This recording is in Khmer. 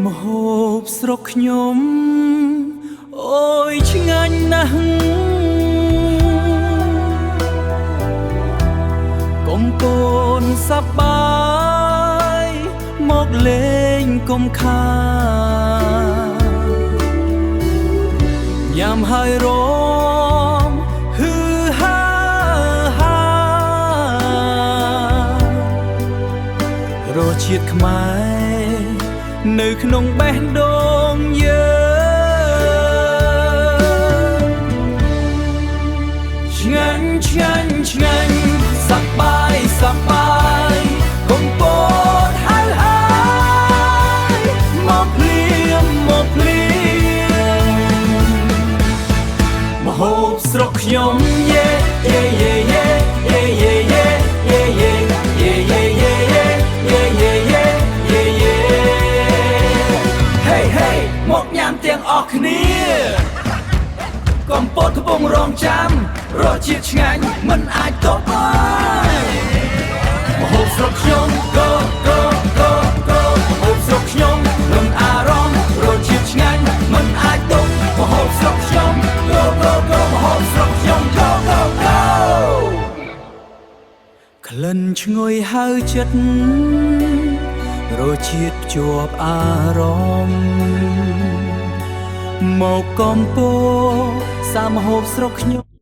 ម្ហូបស្រុកខ្ញុំអូយឆ្ងាញ់ណាស់កុំកូនសប្បាយមកលេងកុំខាញ៉ាំហើយរមហឺហារសជាតិខ្មែរនៅក្នុងបេះដូងយើងឆ្ងាញ់ឆ្ងាញ់ឆ្ងាញ់សប្បាយសប្បាយកុំពតហើយមកភ្លៀងមកភ្លៀងម្ហូបស្រុកខ្ញុំយេយេយេយេយេយេយេយេយេយេយេយេមកញ៉ាំទាំងអស់គ្នាកំពតកំពុងរងចាំរសជាតិឆ្ងាញ់មិនអាចទប់បានម្ហូបស្រុកខ្ញុំ go go go go ម្ហូបស្រុកខ្ញុំនឹងអារម្មណ៍រសជាតិឆ្ងាញ់មិនអាចទប់ម្ហូបស្រុកខ្ញុំ go go go ម្ហូបស្រុកខ្ញុំ go go go ក្លិនឈ្ងុយហៅចិត្តរសជាតិភ្ជាប់អារម្មណ៍មកកំពតសាម្ហូបស្រុកខ្ញុំ